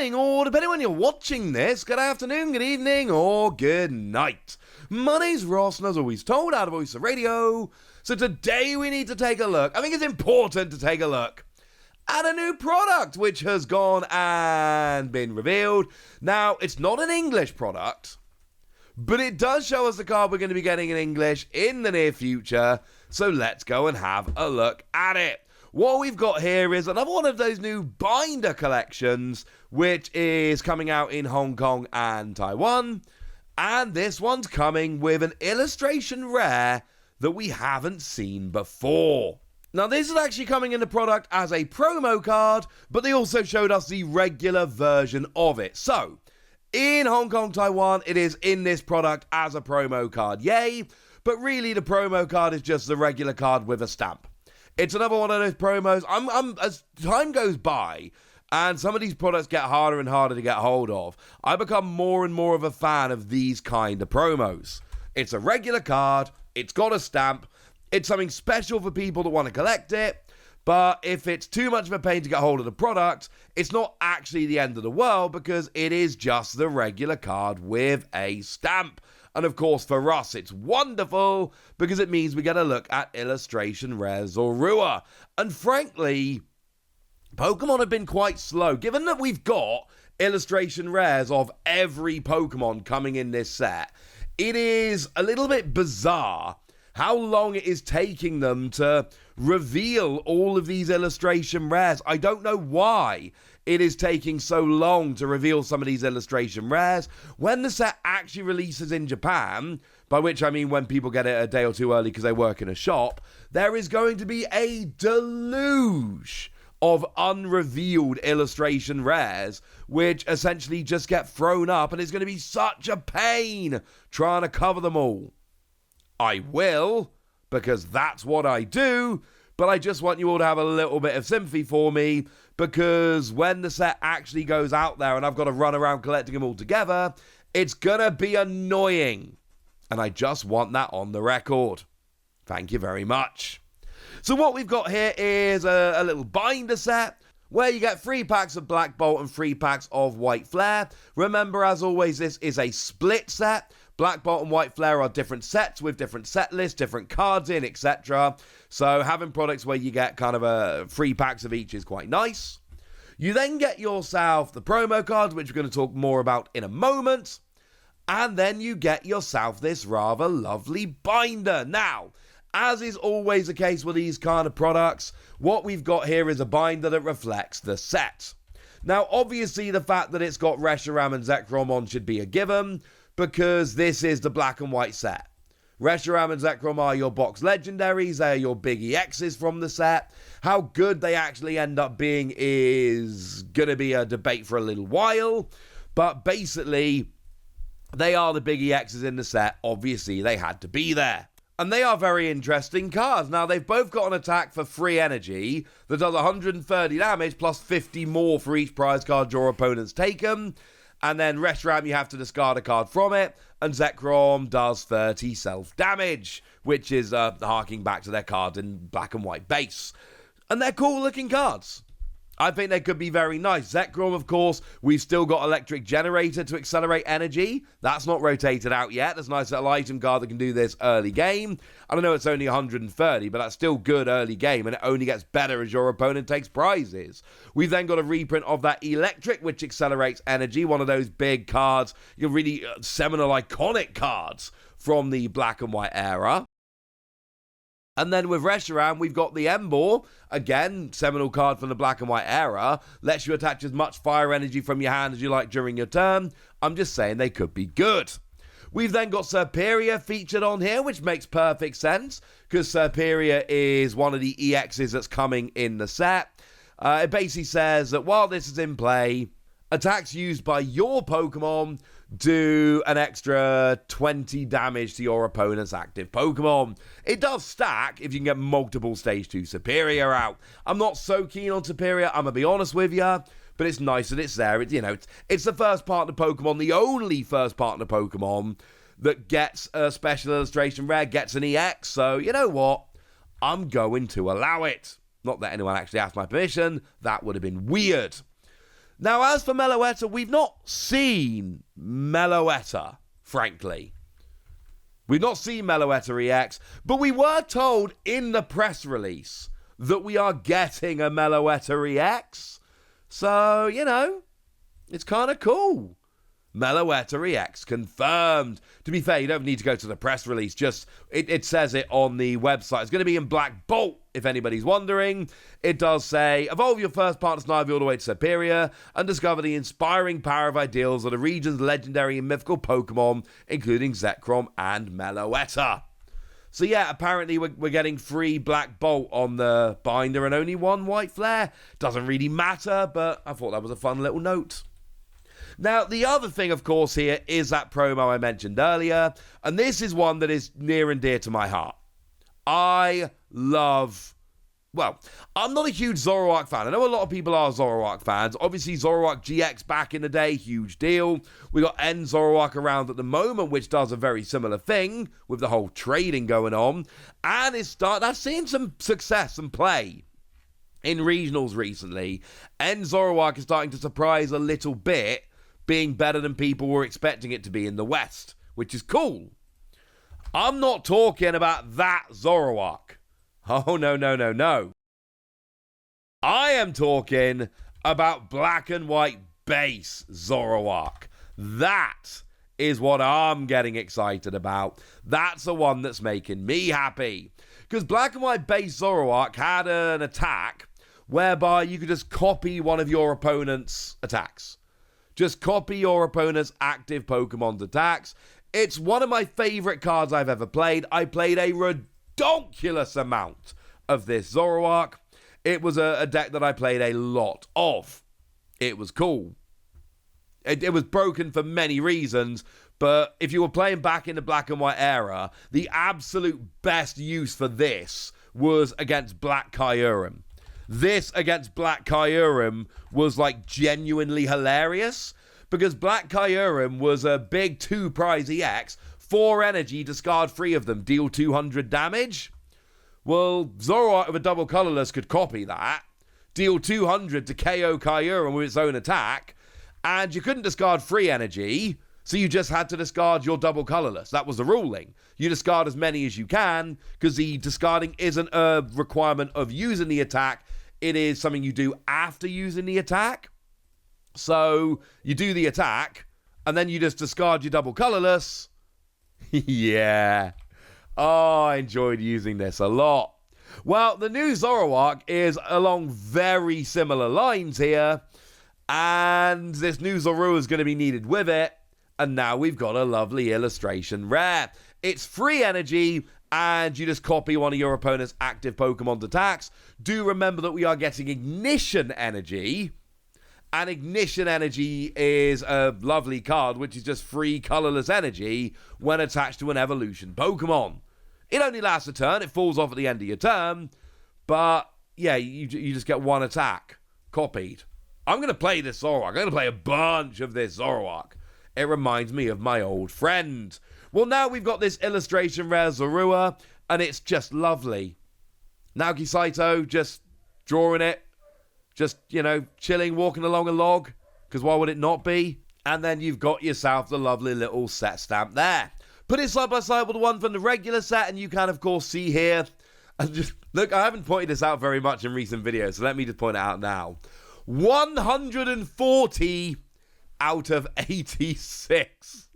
morning, or depending on when you're watching this, good afternoon, good evening, or good night. My name's Ross, and as always told, out of Voice of Radio. So today we need to take a look. I think it's important to take a look at a new product which has gone and been revealed. Now, it's not an English product, but it does show us the card we're going to be getting in English in the near future. So let's go and have a look at it. What we've got here is another one of those new binder collections, which is coming out in Hong Kong and Taiwan. And this one's coming with an illustration rare that we haven't seen before. Now, this is actually coming in the product as a promo card, but they also showed us the regular version of it. So, in Hong Kong, Taiwan, it is in this product as a promo card. Yay! But really, the promo card is just the regular card with a stamp. It's another one of those promos. As time goes by, and some of these products get harder and harder to get hold of, I become more and more of a fan of these kind of promos. It's a regular card, it's got a stamp, it's something special for people that want to collect it, but if it's too much of a pain to get hold of the product, it's not actually the end of the world because it is just the regular card with a stamp. And of course, for us, it's wonderful because it means we get a look at illustration rare Zorua. And frankly, Pokemon have been quite slow. Given that we've got illustration rares of every Pokemon coming in this set, it is a little bit bizarre how long it is taking them to reveal all of these illustration rares. I don't know why it is taking so long to reveal some of these illustration rares. When the set actually releases in Japan, by which I mean when people get it a day or two early because they work in a shop, there is going to be a deluge of unrevealed illustration rares, which essentially just get thrown up, and it's going to be such a pain trying to cover them all. I will, because that's what I do, but I just want you all to have a little bit of sympathy for me, because when the set actually goes out there and I've got to run around collecting them all together, it's gonna be annoying. And I just want that on the record. Thank you very much. So what we've got here is a little binder set, where you get 3 packs of Black Bolt and 3 packs of White Flare. Remember, as always, this is a split set. Black Bolt and White Flare are different sets with different set lists, different cards in, etc. So having products where you get kind of 3 packs of each is quite nice. You then get yourself the promo cards, which we're going to talk more about in a moment. And then you get yourself this rather lovely binder. Now, as is always the case with these kind of products, what we've got here is a binder that reflects the set. Now, obviously, the fact that it's got Reshiram and Zekrom on should be a given, because this is the black and white set. Reshiram and Zekrom are your box legendaries, they are your big EXs from the set. How good they actually end up being is going to be a debate for a little while, but basically, they are the big EXs in the set. Obviously, they had to be there. And they are very interesting cards. Now, they've both got an attack for free energy that does 130 damage plus 50 more for each prize card your opponent's taken. And then Reshiram, you have to discard a card from it. And Zekrom does 30 self-damage, which is harking back to their cards in black and white base. And they're cool-looking cards. I think they could be very nice. Zekrom, of course, we've still got Electric Generator to accelerate energy. That's not rotated out yet. There's a nice little item card that can do this early game. I don't know, it's only 130, but that's still good early game, and it only gets better as your opponent takes prizes. We've then got a reprint of that Electric, which accelerates energy, one of those big cards, really seminal, iconic cards from the black and white era. And then with Reshiram, we've got the Embor, again, seminal card from the black and white era, lets you attach as much fire energy from your hand as you like during your turn. I'm just saying they could be good. We've then got Serperior featured on here, which makes perfect sense, because Serperior is one of the EXs that's coming in the set. It basically says that while this is in play, attacks used by your Pokemon do an extra 20 damage to your opponent's active Pokemon. It does stack if you can get multiple Stage 2 Serperior out. I'm not so keen on Serperior, I'm going to be honest with you, but it's nice that it's there. It's the first partner Pokemon, the only first partner Pokemon that gets a special illustration rare, gets an EX, so you know what? I'm going to allow it. Not that anyone actually asked my permission, that would have been weird. Now, as for Meloetta, we've not seen Meloetta, frankly. We've not seen Meloetta EX, but we were told in the press release that we are getting a Meloetta EX. So, you know, it's kind of cool. Meloetta EX confirmed. To be fair, you don't need to go to the press release. Just, it says it on the website. It's going to be in Black Bolt, if anybody's wondering. It does say, evolve your first partner Snivy all the way to Superior and discover the inspiring power of ideals of the region's legendary and mythical Pokemon, including Zekrom and Meloetta. So yeah, apparently we're getting free Black Bolt on the binder and only one White Flare. Doesn't really matter, but I thought that was a fun little note. Now, the other thing, of course, here is that promo I mentioned earlier, and this is one that is near and dear to my heart. I'm not a huge Zoroark fan. I know a lot of people are Zoroark fans. Obviously, Zoroark GX back in the day, huge deal. We got N Zoroark around at the moment, which does a very similar thing with the whole trading going on, and that's seeing some success and play in regionals recently. N Zoroark is starting to surprise a little bit, being better than people were expecting it to be in the West, which is cool. I'm not talking about that Zoroark. Oh, no. I am talking about black and white base Zoroark. That is what I'm getting excited about. That's the one that's making me happy. Because black and white base Zoroark had an attack whereby you could just copy one of your opponent's attacks. Just copy your opponent's active Pokemon's attacks. It's one of my favorite cards I've ever played. I played a ridiculous amount of this Zoroark. It was a deck that I played a lot of. It was cool. It was broken for many reasons, but if you were playing back in the black and white era, the absolute best use for this was against Black Kyurem. This against Black Kyurem was like genuinely hilarious because Black Kyurem was a big 2 prize EX, 4 energy, discard 3 of them, deal 200 damage. Well, Zoroark with a double colorless could copy that, deal 200 to KO Kyurem with its own attack, and you couldn't discard 3 energy, so you just had to discard your double colorless. That was the ruling. You discard as many as you can because the discarding isn't a requirement of using the attack. It is something you do after using the attack. So you do the attack, and then you just discard your double colorless. Yeah. Oh, I enjoyed using this a lot. Well, the new Zoroark is along very similar lines here, and this new Zorua is going to be needed with it, and now we've got a lovely illustration rare. It's free energy, and you just copy one of your opponent's active Pokemon's attacks. Do remember that we are getting Ignition Energy, and Ignition Energy is a lovely card, which is just free colorless energy when attached to an evolution Pokemon. It only lasts a turn, it falls off at the end of your turn, but yeah, you just get one attack copied. I'm going to play this Zoroark. I'm going to play a bunch of this Zoroark. It reminds me of my old friend. Well, now we've got this illustration rare Zorua, and it's just lovely. Naoki Saito just drawing it, just, you know, chilling, walking along a log, because why would it not be? And then you've got yourself the lovely little set stamp there. Put it side by side with the one from the regular set, and you can, of course, see here. And just look, I haven't pointed this out very much in recent videos, so let me just point it out now. 140 out of 86.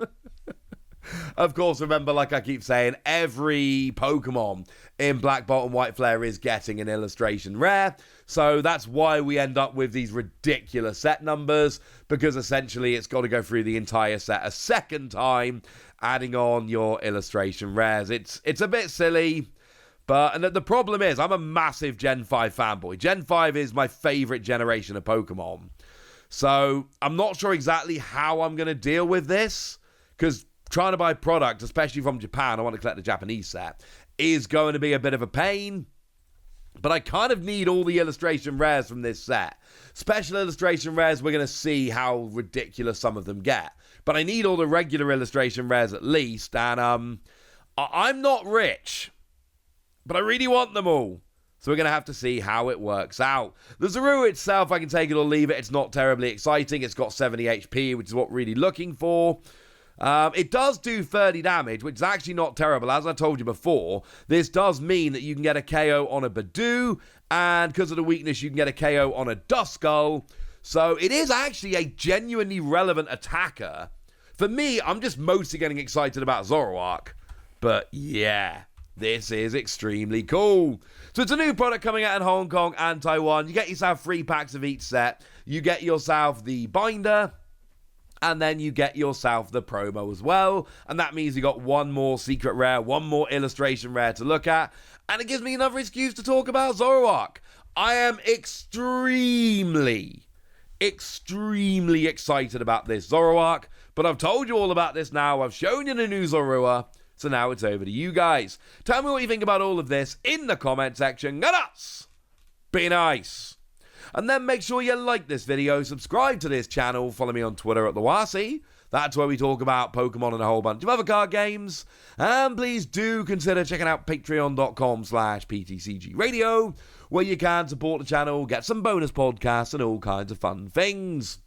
Of course, remember, like I keep saying, every Pokemon in Black Bolt and White Flare is getting an illustration rare. So that's why we end up with these ridiculous set numbers, because essentially it's got to go through the entire set a second time, adding on your illustration rares. It's a bit silly, and the problem is I'm a massive Gen 5 fanboy. Gen 5 is my favorite generation of Pokemon. So I'm not sure exactly how I'm going to deal with this, because trying to buy product, especially from Japan, I want to collect the Japanese set, is going to be a bit of a pain. But I kind of need all the illustration rares from this set. Special illustration rares, we're going to see how ridiculous some of them get. But I need all the regular illustration rares at least. And I'm not rich, but I really want them all. So we're going to have to see how it works out. The Zorua itself, I can take it or leave it. It's not terribly exciting. It's got 70 HP, which is what we're really looking for. It does do 30 damage, which is actually not terrible. As I told you before, this does mean that you can get a KO on a Badoo, and because of the weakness, you can get a KO on a Duskull. So it is actually a genuinely relevant attacker. For me, I'm just mostly getting excited about Zoroark. But yeah, this is extremely cool. So it's a new product coming out in Hong Kong and Taiwan. You get yourself 3 packs of each set. You get yourself the binder, and then you get yourself the promo as well. And that means you got one more secret rare, one more illustration rare to look at. And it gives me another excuse to talk about Zoroark. I am extremely excited about this Zoroark. But I've told you all about this now. I've shown you the new Zorua. So now it's over to you guys. Tell me what you think about all of this in the comment section. And us, be nice. And then make sure you like this video, subscribe to this channel, follow me on Twitter at the Wasi. That's where we talk about Pokemon and a whole bunch of other card games. And please do consider checking out patreon.com/PTCG Radio, where you can support the channel, get some bonus podcasts and all kinds of fun things.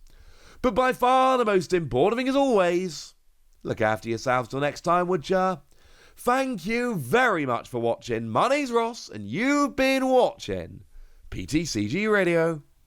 But by far the most important thing as always, look after yourselves till next time, would ya? Thank you very much for watching. My name's Ross, and you've been watching PTCG Radio.